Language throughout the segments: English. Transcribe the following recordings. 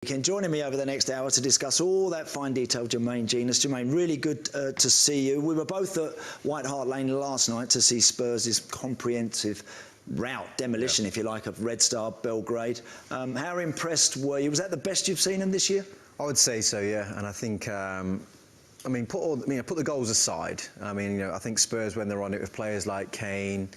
Joining me over the next hour to discuss all that fine detail, Jermaine Genius. Jermaine, really good to see you. We were both at White Hart Lane last night to see Spurs' comprehensive rout, demolition, if you like, of Red Star Belgrade. How impressed were you? Was that the best you've seen them this year? I would say so, yeah. And I think, put the goals aside. I think Spurs, when they're on it with players like Kane,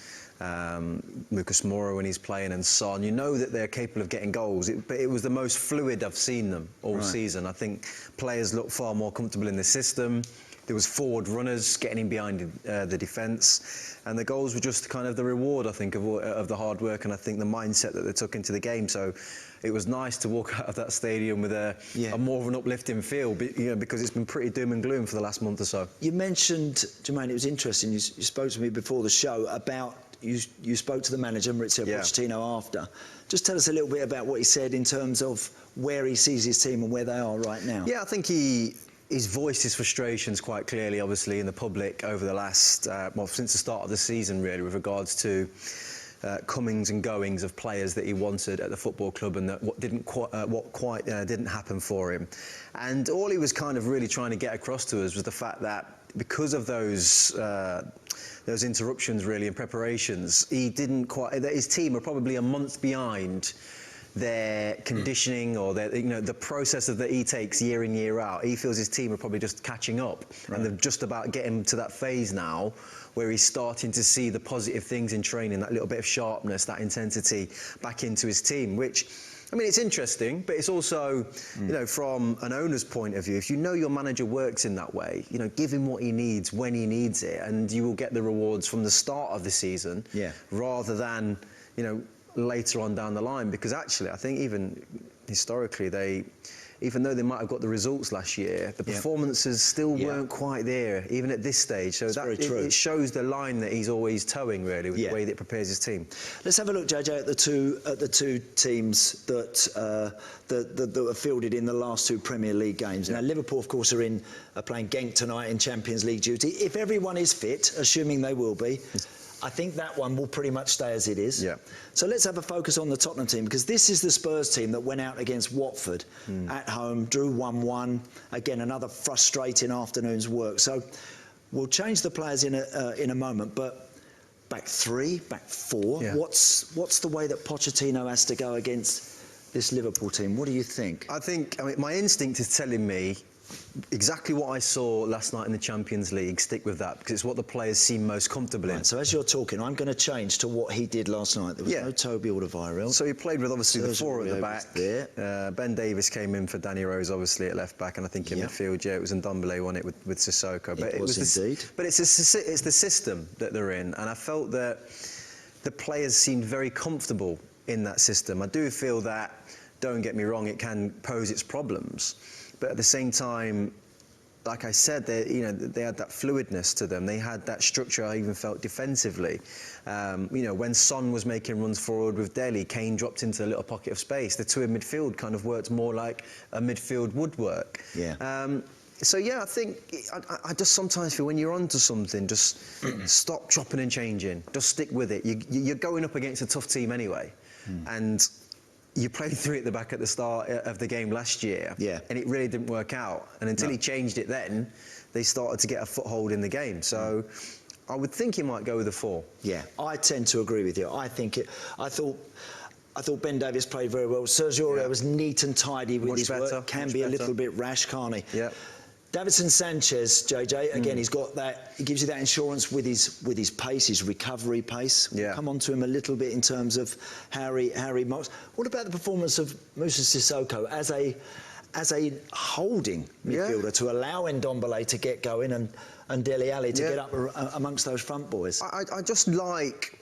Lucas Moura when he's playing, and Son, you know that they're capable of getting goals. But it was the most fluid I've seen them all season. I think players look far more comfortable in the system. There was forward runners getting in behind the defence, and the goals were just kind of the reward, I think, of the hard work and I think the mindset that they took into the game. So it was nice to walk out of that stadium with a more of an uplifting feel, because it's been pretty doom and gloom for the last month or so. You mentioned, Jermaine, it was interesting. You spoke to me before the show about. You spoke to the manager, Maurizio Pochettino, after. Just tell us a little bit about what he said in terms of where he sees his team and where they are right now. Yeah, I think he's voiced his frustrations quite clearly, obviously, in the public over the last, since the start of the season, really, with regards to comings and goings of players that he wanted at the football club and that what didn't happen for him. And all he was kind of really trying to get across to us was the fact that because of those interruptions, really, in preparations, his team are probably a month behind their conditioning or the process that he takes year in, year out. He feels his team are probably just catching up, and they're just about getting to that phase now where he's starting to see the positive things in training, that little bit of sharpness, that intensity back into his team, which, it's interesting, but it's also, from an owner's point of view, if you know your manager works in that way, give him what he needs when he needs it, and you will get the rewards from the start of the season, rather than, later on down the line. Because actually, I think even historically, even though they might have got the results last year, the performances still weren't quite there, even at this stage. So it shows the line that he's always towing, really, with the way that it prepares his team. Let's have a look, JJ, at the two teams that were fielded in the last two Premier League games. Now, Liverpool, of course, are playing Genk tonight in Champions League duty. If everyone is fit, assuming they will be, I think that one will pretty much stay as it is. Yeah. So let's have a focus on the Tottenham team, because this is the Spurs team that went out against Watford at home, drew 1-1. Again, another frustrating afternoon's work. So we'll change the players in a moment, but back three, back four. Yeah. What's the way that Pochettino has to go against this Liverpool team? What do you think? I think, my instinct is telling me exactly what I saw last night in the Champions League. Stick with that, because it's what the players seem most comfortable in. So as you're talking, I'm going to change to what he did last night. There was no Toby Alderweireld. So he played with, obviously, the four at the back. Ben Davies came in for Danny Rose, obviously, at left back, and I think in midfield, it was Ndombele won it with Sissoko. But it was indeed. But it's the system that they're in, and I felt that the players seemed very comfortable in that system. I do feel that, don't get me wrong, it can pose its problems. But at the same time, like I said, they had that fluidness to them. They had that structure. I even felt defensively. When Son was making runs forward with Dele, Kane dropped into a little pocket of space. The two in midfield kind of worked more like a midfield would work. Yeah. I think I just sometimes feel when you're onto something, just stop chopping and changing. Just stick with it. You're going up against a tough team anyway, and you played three at the back at the start of the game last year, and it really didn't work out. And until he changed it then, they started to get a foothold in the game. So I would think he might go with a four. Yeah, I tend to agree with you. I thought Ben Davies played very well. Sergio Aurier was neat and tidy with his work. Can be a little bit rash, can't he? Yeah. Davinson Sanchez, JJ, again, he's got that. He gives you that insurance with his pace, his recovery pace. Yeah. We'll come on to him a little bit in terms of Harry Mox. What about the performance of Moussa Sissoko as a holding midfielder to allow Ndombele to get going and Dele Alli to get up amongst those front boys? I just like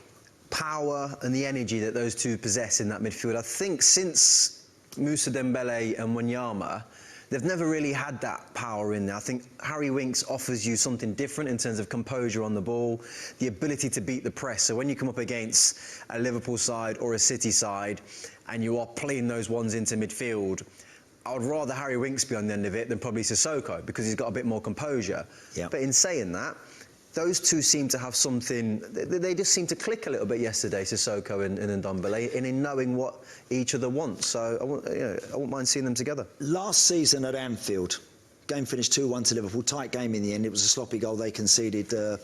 power and the energy that those two possess in that midfield. I think since Moussa Dembele and Wanyama, they've never really had that power in there. I think Harry Winks offers you something different in terms of composure on the ball, the ability to beat the press. So when you come up against a Liverpool side or a City side and you are playing those ones into midfield, I would rather Harry Winks be on the end of it than probably Sissoko, because he's got a bit more composure. Yeah. But in saying that, those two seem to have something. They just seem to click a little bit yesterday, Sissoko and Ndombele, in knowing what each other wants. So I wouldn't mind seeing them together. Last season at Anfield, game finished 2-1 to Liverpool. Tight game in the end. It was a sloppy goal they conceded to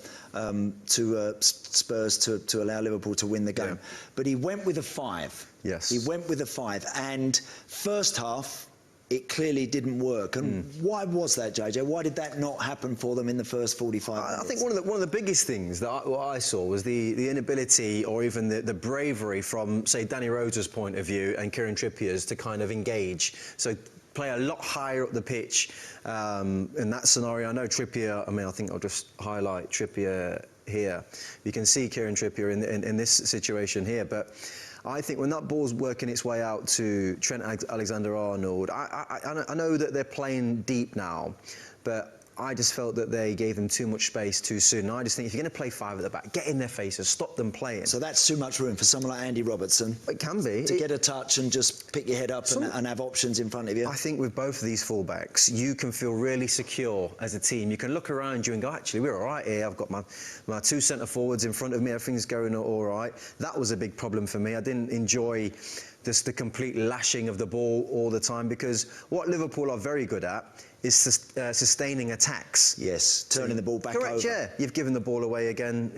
Spurs to allow Liverpool to win the game. Yeah. But he went with a 5. Yes. He went with a 5. And first half, it clearly didn't work. And why was that, JJ? Why did that not happen for them in the first 45 minutes? I think one of the biggest things that I saw was the inability, or even the bravery from, say, Danny Rose's point of view and Kieran Trippier's to kind of engage. So play a lot higher up the pitch in that scenario. I know Trippier, I think I'll just highlight Trippier here. You can see Kieran Trippier in this situation here, but I think when that ball's working its way out to Trent Alexander-Arnold, I know that they're playing deep now, but I just felt that they gave them too much space too soon. And I just think if you're going to play 5 at the back, get in their faces, stop them playing. So that's too much room for someone like Andy Robertson. It can be. To get a touch and just pick your head up and have options in front of you. I think with both of these fullbacks, you can feel really secure as a team. You can look around you and go, actually, we're all right here. I've got my 2 centre forwards in front of me. Everything's going all right. That was a big problem for me. I didn't enjoy just the complete lashing of the ball all the time, because what Liverpool are very good at is sustaining attacks. Yes, turning the ball back Correct, over. yeah. You've given the ball away again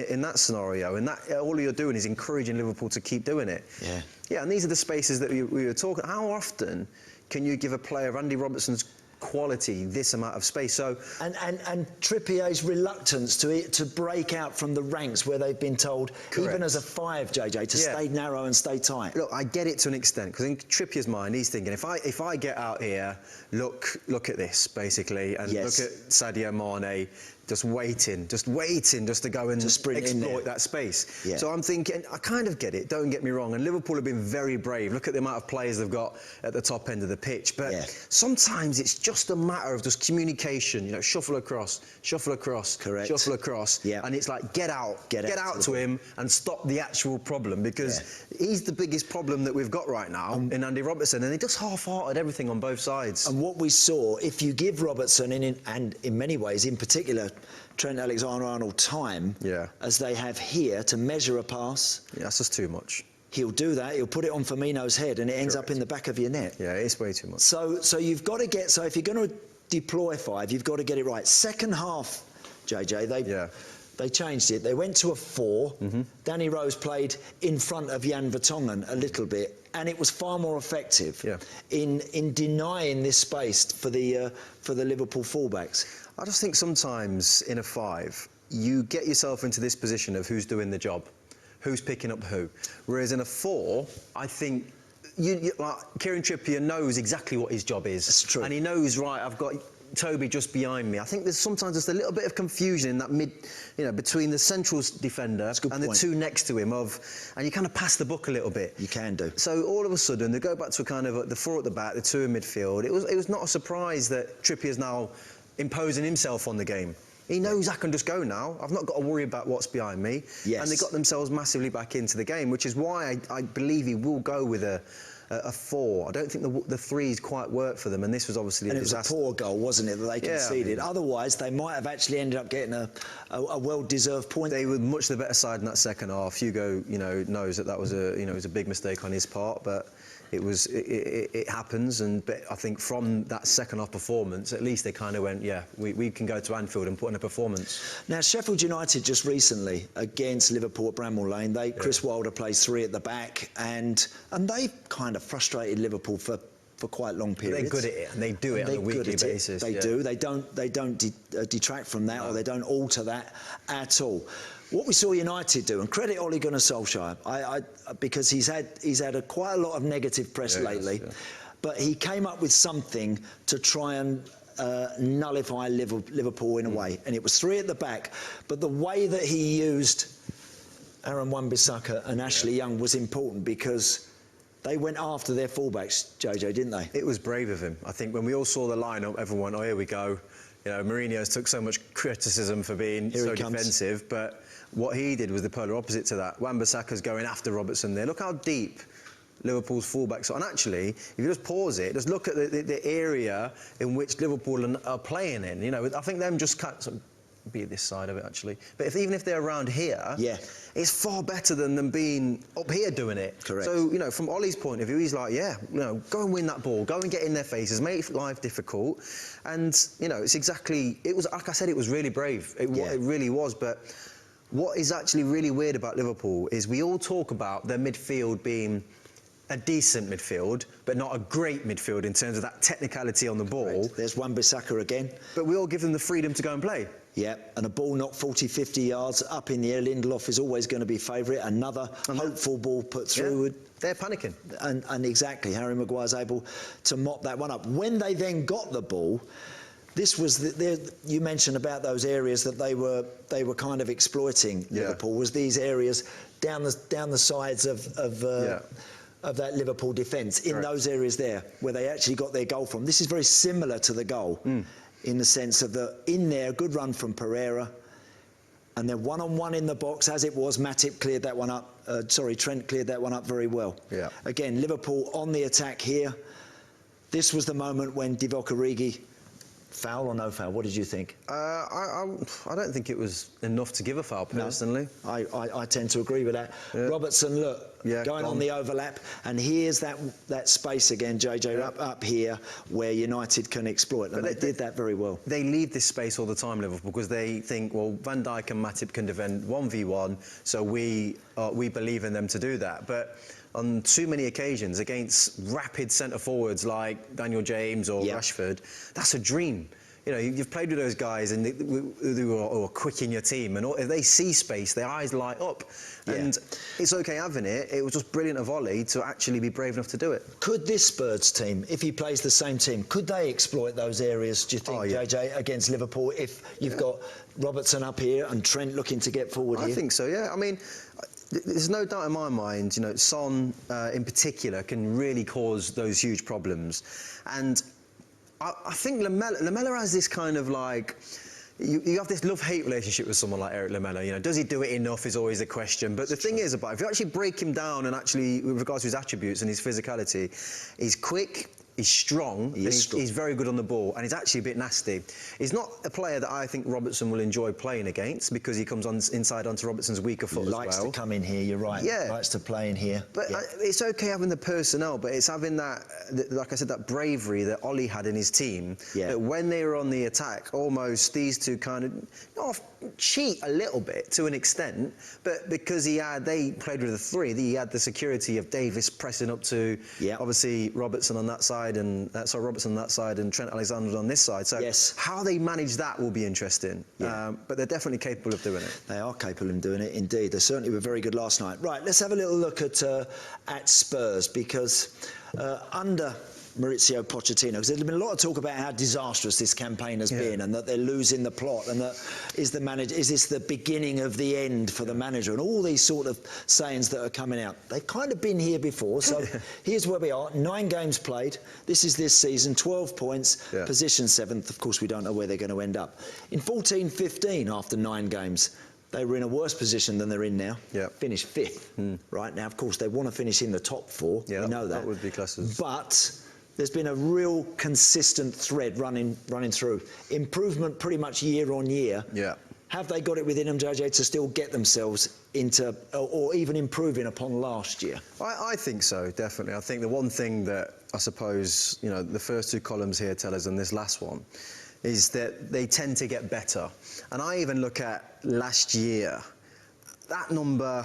in that scenario, and that all you're doing is encouraging Liverpool to keep doing it. Yeah. Yeah, and these are the spaces that we were talking. How often can you give a player of Andy Robertson's quality this amount of space? So and Trippier's reluctance to break out from the ranks where they've been told, Correct. even as a 5, JJ, to stay narrow and stay tight. Look, I get it to an extent, because in Trippier's mind, he's thinking, if I get out here, look at this, basically, and Yes. look at Sadio Mane just waiting just to go and exploit that space. Yeah. So I'm thinking, I kind of get it, don't get me wrong, and Liverpool have been very brave. Look at the amount of players they've got at the top end of the pitch, but sometimes it's just a matter of just communication, shuffle across, Correct. shuffle across, and it's like, get out to him and stop the actual problem, because he's the biggest problem that we've got right now in Andy Robertson, and he just half-hearted everything on both sides. And what we saw, if you give Robertson, and in many ways, in particular, Trent Alexander-Arnold time, as they have here, to measure a pass. Yeah, that's just too much. He'll do that. He'll put it on Firmino's head, and it ends up in the back of your net. Yeah, it's way too much. So you've got to get. So if you're going to deploy 5, you've got to get it right. Second half, JJ, they changed it. They went to a 4. Danny Rose played in front of Jan Vertonghen a little bit, and it was far more effective in denying this space for the Liverpool fullbacks. I just think sometimes in a 5, you get yourself into this position of who's doing the job, who's picking up who. Whereas in a 4, I think Kieran Trippier knows exactly what his job is. That's true. And he knows, right, I've got Toby just behind me. I think there's sometimes just a little bit of confusion in that between the central defender and the 2 next to him, and you kind of pass the buck a little bit. You can do. So all of a sudden they go back to a kind of the 4 at the back, the 2 in midfield. It was not a surprise that Trippier's now imposing himself on the game. He knows I can just go now. I've not got to worry about what's behind me. Yes. And they got themselves massively back into the game, which is why I believe he will go with a 4. I don't think the 3s quite worked for them, and this was obviously a disaster. It was a poor goal, wasn't it, that they conceded? Otherwise, they might have actually ended up getting a well-deserved point. They were much the better side in that second half. Hugo, knows that was a big mistake on his part, but it happens, but I think from that second half performance, at least they kind of went, we can go to Anfield and put in a performance. Now, Sheffield United just recently against Liverpool at Bramall Lane, Chris Wilder plays 3 at the back, and they kind of frustrated Liverpool for quite long periods. They're good at it, and they do it on a weekly basis. They do. They don't detract from that, or they don't alter that at all. What we saw United do, and credit Ole Gunnar Solskjaer, because he's had quite a lot of negative press lately, but he came up with something to try and nullify Liverpool in a way, and it was 3 at the back. But the way that he used Aaron Wan-Bissaka and Ashley Young was important, because they went after their fullbacks, JJ, didn't they? It was brave of him. I think when we all saw the lineup, everyone went, oh, here we go. Mourinho's took so much criticism for being so defensive, but what he did was the polar opposite to that. Wan-Bissaka's going after Robertson there. Look how deep Liverpool's fullbacks are. And actually, if you just pause it, just look at the area in which Liverpool are playing in. I think them just be this side of it actually. But even if they're around here, yeah, it's far better than them being up here doing it. Correct. So, you know, from Ollie's point of view, he's like, yeah, you know, go and win that ball, go and get in their faces, make life difficult. And, you know, it's exactly, it was, like I said, it was really brave. It really was. But what is actually really weird about Liverpool is we all talk about their midfield being a decent midfield, but not a great midfield in terms of that technicality on the ball. Correct. There's Wan-Bissaka again. But we all give them the freedom to go and play. Yeah, and a ball not 40, 50 yards up in the air. Lindelof is always going to be favourite. Another hopeful ball put through. Yeah, they're panicking. And exactly, Harry Maguire's able to mop that one up. When they then got the ball, this was you mentioned about those areas that they were kind of exploiting. Liverpool was these areas down the sides of that Liverpool defence, in those areas there where they actually got their goal from. This is very similar to the goal in the sense of in there, good run from Pereira, and then one-on-one in the box, as it was, Matip cleared that one up, Trent cleared that one up very well. Yeah. Again, Liverpool on the attack here. This was the moment when Divock Origi, foul or no foul? What did you think? I don't think it was enough to give a foul, personally. No, I tend to agree with that. Yeah. Robertson, look, going on the overlap, and here's that space again, JJ, up here, where United can exploit, and they did that very well. They leave this space all the time, Liverpool, because they think, well, Van Dijk and Matip can defend 1v1, so we believe in them to do that. But on too many occasions against rapid centre-forwards like Daniel James or Rashford, that's a dream. You know, you've played with those guys and who are quick in your team, and if they see space, their eyes light up. And it's okay having it. It was just brilliant of Ollie to actually be brave enough to do it. Could this Spurs team, if he plays the same team, could they exploit those areas, do you think, JJ, against Liverpool, if you've got Robertson up here and Trent looking to get forward here? I think so, yeah. I mean, there's no doubt in my mind, you know, Son in particular can really cause those huge problems. And I think Lamela has this kind of like, you have this love-hate relationship with someone like Eric Lamela. You know, does he do it enough is always the question. But the thing is about, if you actually break him down and actually, with regards to his attributes and his physicality, he's quick, he's strong, he's very good on the ball, and he's actually a bit nasty. He's not a player that I think Robertson will enjoy playing against, because he comes inside onto Robertson's weaker foot as well. He likes to come in here, you're right. Yeah. Likes to play in here. But it's okay having the personnel, but it's having that, like I said, that bravery that Ollie had in his team, that when they were on the attack, almost these two kind of cheat a little bit to an extent, but because they played with a three, he had the security of Davis pressing up to obviously Robertson on that side, and Robertson on that side, and Trent Alexander on this side. So how they manage that will be interesting. But they're definitely capable of doing it. They are capable of doing it, indeed. They certainly were very good last night. Right, let's have a little look at Spurs, because under Maurizio Pochettino, because there's been a lot of talk about how disastrous this campaign has been, and that they're losing the plot, and that is this the beginning of the end for the manager, and all these sort of sayings that are coming out. They've kind of been here before, so here's where we are. 9 games played. This is this season, 12 points, position 7th. Of course, we don't know where they're going to end up. In 14-15, after 9 games, they were in a worse position than they're in now. Finished 5th. Right now, of course, they want to finish in the top 4. We know that. That would be classes. But there's been a real consistent thread running through. Improvement pretty much year on year. Have they got it within them, JJ, to still get themselves into, or even improving upon last year? I think so, definitely. I think the one thing that I suppose, you know, the first 2 columns here tell us, and this last one, is that they tend to get better. And I even look at last year, that number,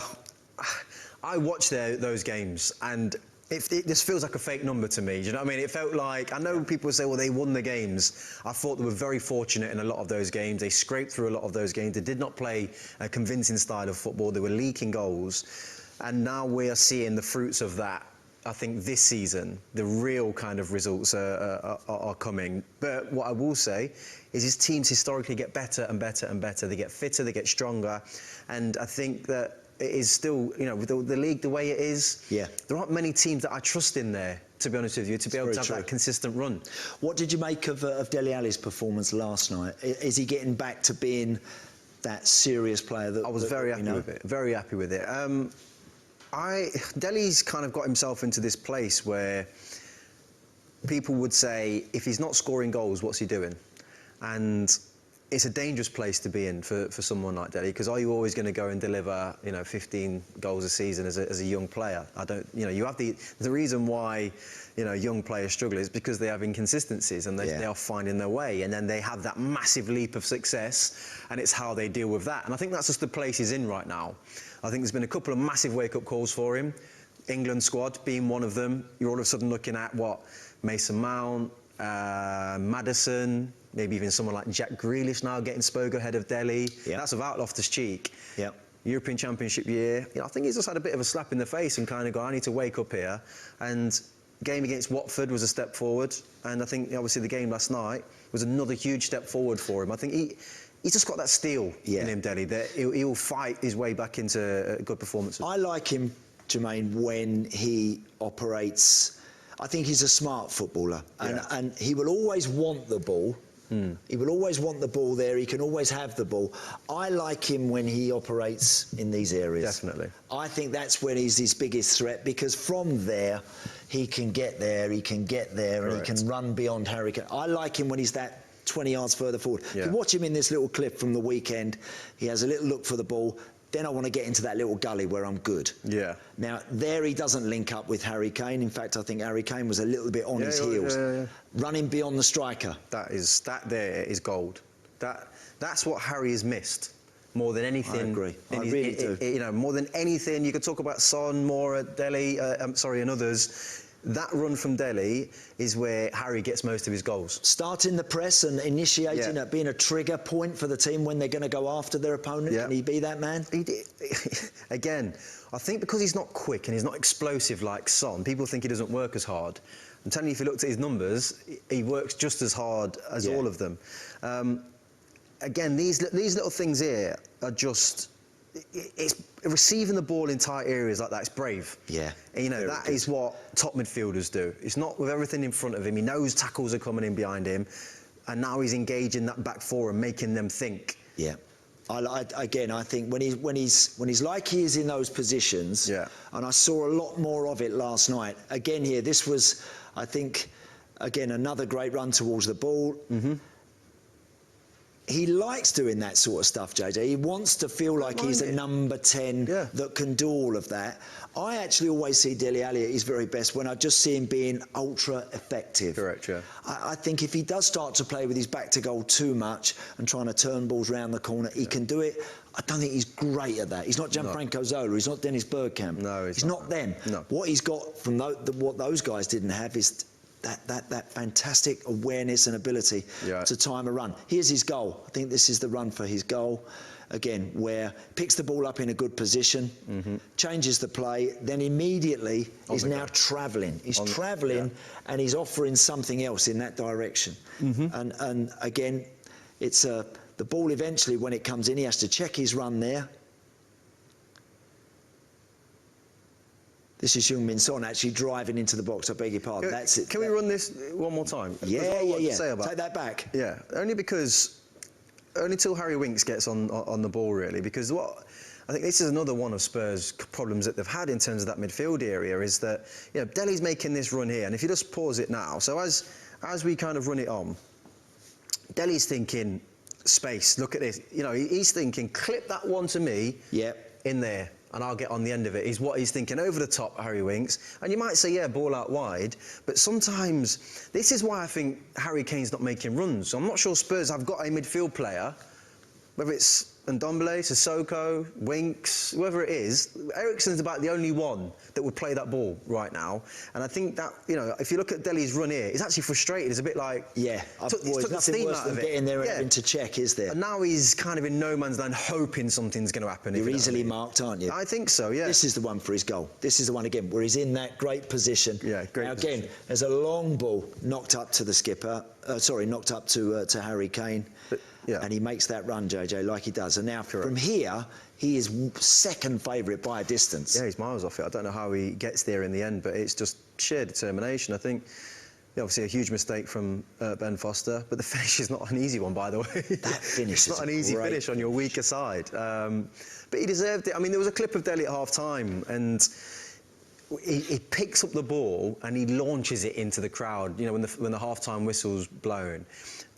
I watched those games, and this feels like a fake number to me. Do you know what I mean? It felt like, I know people say, well, they won the games. I thought they were very fortunate in a lot of those games. They scraped through a lot of those games. They did not play a convincing style of football. They were leaking goals. And now we are seeing the fruits of that. I think this season, the real kind of results are coming. But what I will say is his teams historically get better and better and better. They get fitter, they get stronger. And I think that it is still, you know, with the league the way it is, there aren't many teams that I trust in there, to be honest with you, to be able to have that consistent run. What did you make of Dele Alli's performance last night? Is he getting back to being that serious player that I was very happy with it. Very happy with it. Dele's kind of got himself into this place where people would say, if he's not scoring goals, what's he doing? And it's a dangerous place to be in for someone like Dele, because are you always going to go and deliver, 15 goals a season as a young player? I don't, you have the reason why, young players struggle is because they have inconsistencies and they are finding their way, and then they have that massive leap of success, and it's how they deal with that. And I think that's just the place he's in right now. I think there's been a couple of massive wake-up calls for him. England squad being one of them. You're all of a sudden looking at Mason Mount, Maddison, maybe even someone like Jack Grealish now getting spoke ahead of Dele. Yep. That's without Loftus-Cheek. Yep. European Championship year. I think he's just had a bit of a slap in the face and kind of gone, I need to wake up here. And game against Watford was a step forward. And I think, obviously, the game last night was another huge step forward for him. I think he's just got that steel in him, Dele, that he'll fight his way back into good performances. I like him, Jermaine, when he operates. I think he's a smart footballer, and he will always want the ball. He will always want the ball there. He can always have the ball. I like him when he operates in these areas. Definitely. I think that's when he's his biggest threat, because from there he can get there, he can get there, and he can run beyond Harry Kane. I like him when he's that 20 yards further forward. You can watch him in this little clip from the weekend. He has a little look for the ball. Then I want to get into that little gully where I'm good. Yeah. Now, there he doesn't link up with Harry Kane. In fact, I think Harry Kane was a little bit on his heels. Running beyond the striker. That there is gold. That's what Harry has missed more than anything. I agree. I really do. More than anything, you could talk about Son, Moura, Dele, and others. That run from Dele is where Harry gets most of his goals. Starting the press and initiating it, being a trigger point for the team when they're going to go after their opponent. Can he be that man? He did. Again, I think because he's not quick and he's not explosive like Son, people think he doesn't work as hard. I'm telling you, if you looked at his numbers, he works just as hard as all of them. Again, these little things here are just... It's receiving the ball in tight areas like that. It's brave. Yeah. And, that is what top midfielders do. It's not with everything in front of him. He knows tackles are coming in behind him, and now he's engaging that back four and making them think. Yeah. Again, I think when he's like he is in those positions, and I saw a lot more of it last night. Again, here, this was, I think, again, another great run towards the ball. He likes doing that sort of stuff, JJ. He wants to feel like he's a number 10 that can do all of that. I actually always see Dele Alli at his very best when I just see him being ultra effective. Correct, yeah. I think if he does start to play with his back to goal too much and trying to turn balls round the corner, he can do it. I don't think he's great at that. He's not Gianfranco Zola. He's not Dennis Bergkamp. No, he's not them. No. What he's got from what those guys didn't have is that fantastic awareness and ability to time a run. Here's his goal. I think this is the run for his goal. Again, where picks the ball up in a good position, changes the play, then immediately is now travelling. He's travelling and he's offering something else in that direction. And again, it's the ball eventually, when it comes in, he has to check his run there. This is Heung-min Son actually driving into the box. I beg your pardon. That's it. Can we run this one more time? Yeah. Take that back. Yeah, only till Harry Winks gets on the ball, really, because I think this is another one of Spurs' problems that they've had in terms of that midfield area, is that Dele's making this run here, and if you just pause it now, so as we kind of run it on, Dele's thinking space. Look at this. He's thinking clip that one to me. In there. And I'll get on the end of it, is what he's thinking over the top, Harry Winks. And you might say, ball out wide, but sometimes this is why I think Harry Kane's not making runs. So I'm not sure Spurs have got a midfield player, whether it's Ndombele, Sissoko, Winks, whoever it is. Eriksen's about the only one that would play that ball right now. And I think that, if you look at Dele's run here, he's actually frustrated. It's a bit like... there's nothing worse than getting there and having to check, is there? And now he's kind of in no man's land, hoping something's going to happen. You're easily marked, aren't you? I think so, yeah. This is the one for his goal. This is the one, again, where he's in that great position. Yeah, great now, position. again, there's a long ball knocked up to the skipper. Knocked up to Harry Kane. And he makes that run, JJ, like he does. And now, from here, he is second favourite by a distance. Yeah, he's miles off it. I don't know how he gets there in the end, but it's just sheer determination. I think, obviously, a huge mistake from Ben Foster, but the finish is not an easy one, by the way. That finish is not an easy finish on your weaker side. But he deserved it. I mean, there was a clip of Dele at half-time, and he picks up the ball and he launches it into the crowd, when the half-time whistle's blown,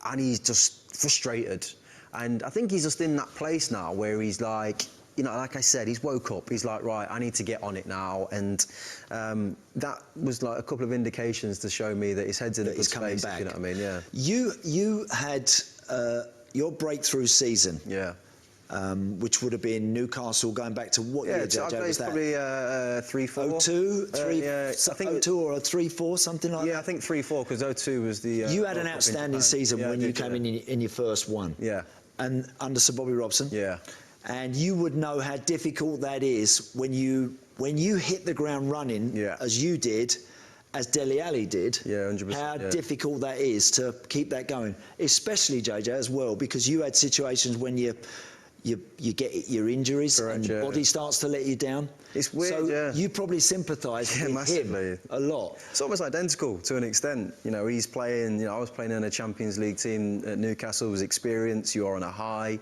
and he's just frustrated. And I think he's just in that place now where he's like, you know, like I said, he's woke up. He's like, right, I need to get on it now. And that was like a couple of indications to show me that his head's in a good space, if you know what I mean? Yeah. You had your breakthrough season. Yeah. Which would have been Newcastle going back to what year, JJ, was that? Probably 3-4. 02? Yeah, I think 02 or a 3-4, something like that? Yeah, I think 3-4, because 02 was the... you had an outstanding season when you came in your first one. Yeah. And under Sir Bobby Robson. Yeah. And you would know how difficult that is when you hit the ground running, as you did, as Dele Alli did. Yeah, 100%. How difficult that is to keep that going, especially JJ as well, because you had situations when you get your injuries and the body starts to let you down. It's weird, so you probably sympathise with massively. him a lot. It's almost identical to an extent. You know, he's playing, you know, I was playing in a Champions League team at Newcastle. It was experience, you're on a high.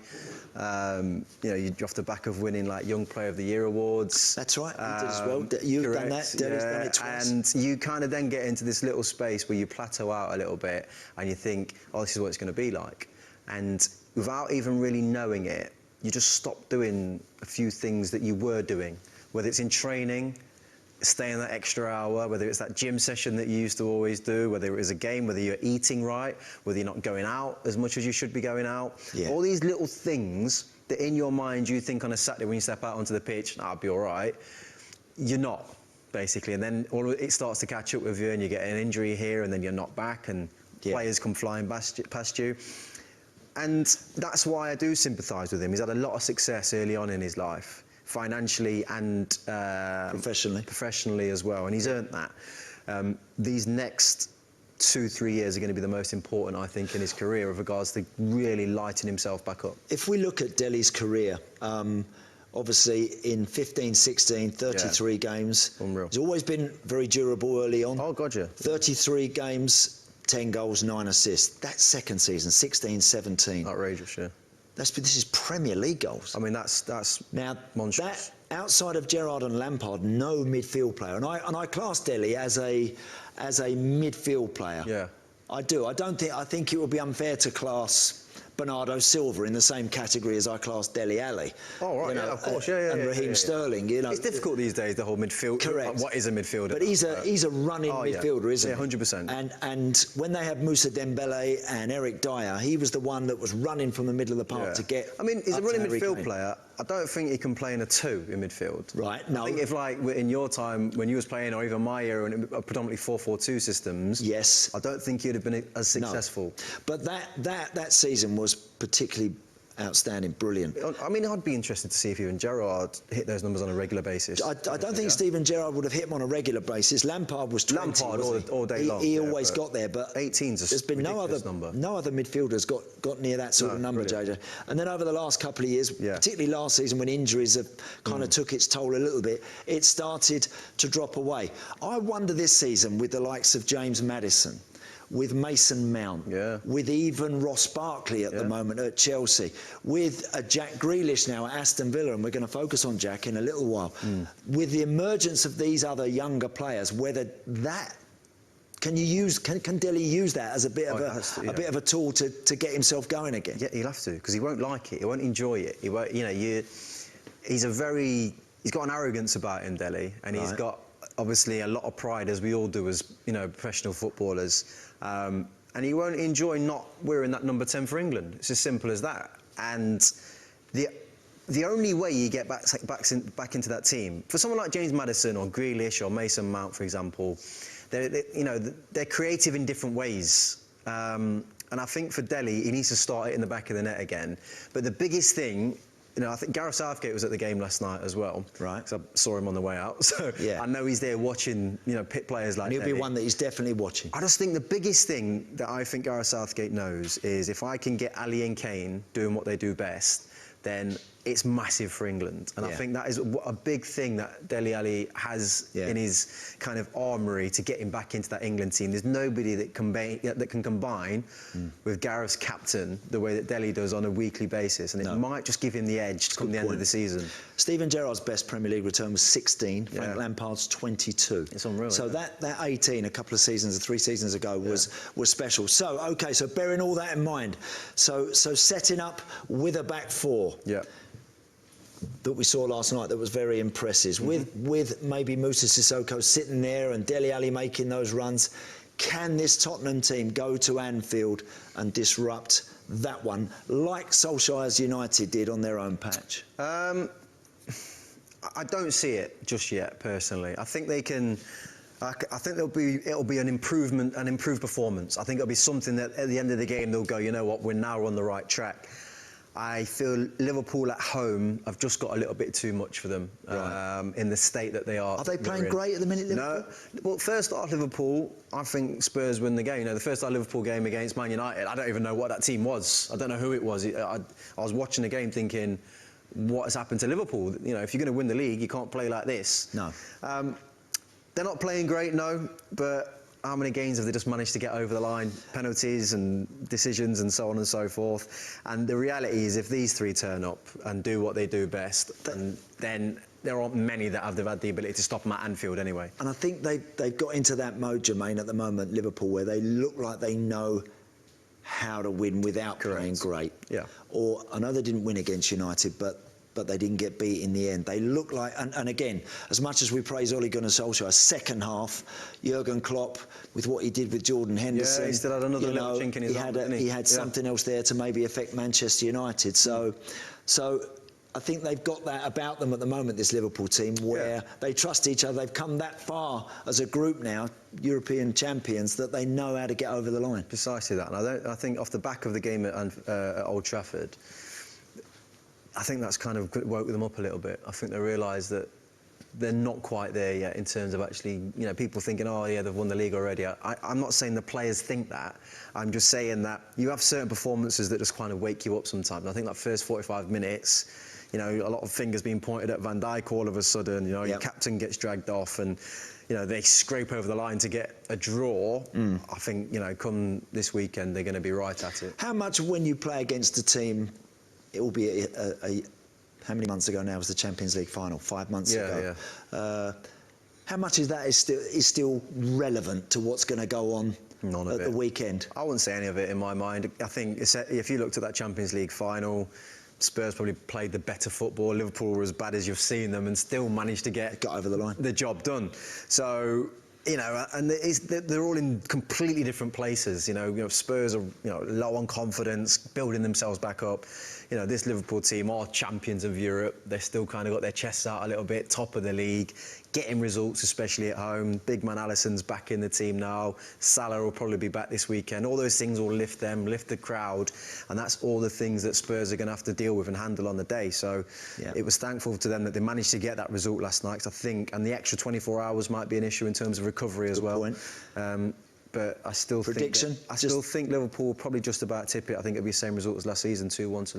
You know, you're off the back of winning, like, Young Player of the Year awards. That's right, you did as well. You've done that, Dele's done it twice. And you kind of then get into this little space where you plateau out a little bit and you think, oh, this is what it's going to be like. And without even really knowing it, you just stop doing a few things that you were doing, whether it's in training, staying that extra hour, whether it's that gym session that you used to always do, whether it is a game, whether you're eating right, whether you're not going out as much as you should be going out. Yeah. All these little things that in your mind you think on a Saturday when you step out onto the pitch, I'll be all right, you're not, basically. And then it starts to catch up with you and you get an injury here and then you're not back and players come flying past you. And that's why I do sympathise with him. He's had a lot of success early on in his life, financially and professionally as well, and he's earned that. These next 2-3 years are going to be the most important, I think, in his career with regards to really lighting himself back up. If we look at Dele's career, obviously in 15-16, 33 games. Unreal. He's always been very durable early on. Oh, God, yeah. 33 games, 10 goals, 9 assists. That second season, 16-17. Outrageous, yeah. This is Premier League goals. I mean, that's now monstrous. That, outside of Gerrard and Lampard, no midfield player, and I class Dele as a midfield player. Yeah. I do. I think it would be unfair to class Bernardo Silva in the same category as I class Dele Alli. Oh, right, you know, of course, and Raheem Sterling, you know. It's difficult these days, the whole midfield. Correct. What is a midfielder? But he's a running midfielder, isn't he? Yeah, 100%. And when they had Moussa Dembele and Eric Dyer, he was the one that was running from the middle of the park to get. I mean, he's a running midfield player. I don't think he can play in a 2 in midfield. Right, no. I think if, like, in your time, when you was playing, or even my era, and predominantly 4-4-2 systems, yes, I don't think you'd have been as successful. No. But that season was particularly outstanding, brilliant. I mean, I'd be interested to see if even Gerrard hit those numbers on a regular basis. I don't think Steven Gerrard would have hit them on a regular basis. Lampard was 20. Lampard all day long. He always got there, but 18's there's been no other midfielders got near that sort of number, JJ. And then over the last couple of years, particularly last season when injuries have kind of took its toll a little bit, it started to drop away. I wonder this season with the likes of James Maddison, with Mason Mount, with even Ross Barkley at the moment at Chelsea, with Jack Grealish now at Aston Villa, and we're going to focus on Jack in a little while, with the emergence of these other younger players, whether that can Dele use that as a bit of a tool to get himself going again? Yeah, he'll have to, because he won't like it, he won't enjoy it. He won't, you know, he's got an arrogance about him, Dele, and he's got obviously a lot of pride, as we all do as, you know, professional footballers. And he won't enjoy not wearing that number 10 for England. It's as simple as that. And the only way you get back into that team, for someone like James Maddison or Grealish or Mason Mount, for example, they're creative in different ways. And I think for Dele, he needs to start it in the back of the net again. But the biggest thing, you know, I think Gareth Southgate was at the game last night as well. Right. So I saw him on the way out. So I know he's there watching, you know, pit players like that. And he'll be one that he's definitely watching. I just think the biggest thing that I think Gareth Southgate knows is if I can get Ali and Kane doing what they do best, then it's massive for England. And I think that is a big thing that Dele Alli has in his kind of armoury to get him back into that England team. There's nobody that can combine with Gareth's captain the way that Dele does on a weekly basis. And it might just give him the edge come the end of the season. Steven Gerrard's best Premier League return was 16, Frank Lampard's 22. It's unreal. So that 18, a couple of seasons, 3 seasons ago, was special. So, OK, so bearing all that in mind, so setting up with a back four. Yeah. That we saw last night that was very impressive. With maybe Moussa Sissoko sitting there and Dele Alli making those runs, can this Tottenham team go to Anfield and disrupt that one like Solskjaer's United did on their own patch? I don't see it just yet, personally. I think they can. I think it'll be an improved performance. I think it'll be something that at the end of the game they'll go, you know what, we're now on the right track. I feel Liverpool at home have just got a little bit too much for them in the state that they are. Are they playing great at the minute, Liverpool? No. Well, first half Liverpool, I think Spurs win the game. You know, the first half Liverpool game against Man United, I don't even know what that team was. I don't know who it was. I was watching the game thinking, what has happened to Liverpool? You know, if you're going to win the league, you can't play like this. No. They're not playing great, no, but how many games have they just managed to get over the line? Penalties and decisions and so on and so forth. And the reality is, if these three turn up and do what they do best, then there aren't many that have had the ability to stop them at Anfield anyway. And I think they've got into that mode, Jermaine, at the moment, Liverpool, where they look like they know how to win without playing great. Yeah. Or, I know they didn't win against United, but they didn't get beat in the end. They look like, and again, as much as we praise Ole Gunnar Solskjaer, second half, Jurgen Klopp, with what he did with Jordan Henderson, he still had another little chink in his arm, didn't he? He had something else there to maybe affect Manchester United. So I think they've got that about them at the moment, this Liverpool team, where they trust each other. They've come that far as a group now, European champions, that they know how to get over the line. Precisely that. And I think off the back of the game at Old Trafford, I think that's kind of woke them up a little bit. I think they realise that they're not quite there yet in terms of actually, you know, people thinking, oh, yeah, they've won the league already. I'm not saying the players think that. I'm just saying that you have certain performances that just kind of wake you up sometimes. And I think that first 45 minutes, you know, a lot of fingers being pointed at Van Dijk all of a sudden, you know, your captain gets dragged off and, you know, they scrape over the line to get a draw. I think, you know, come this weekend, they're going to be right at it. How much when you play against a team, it will be how many months ago now was the Champions League final? 5 months ago. How much is that is still relevant to what's going to go on at the weekend? I wouldn't say any of it in my mind. I think if you looked at that Champions League final, Spurs probably played the better football. Liverpool were as bad as you've seen them and still managed to get over the line, the job done. So, you know, and they're all in completely different places. You know, Spurs are, you know, low on confidence, building themselves back up. You know, this Liverpool team are champions of Europe. They've still kind of got their chests out a little bit, top of the league, getting results, especially at home. Big man Alisson's back in the team now. Salah will probably be back this weekend. All those things will lift them, lift the crowd, and that's all the things that Spurs are going to have to deal with and handle on the day. So it was thankful to them that they managed to get that result last night, 'cause I think, and the extra 24 hours might be an issue in terms of recovery as well. But I still think Liverpool will probably just about tip it. I think it'll be the same result as last season, 2-1 to Liverpool.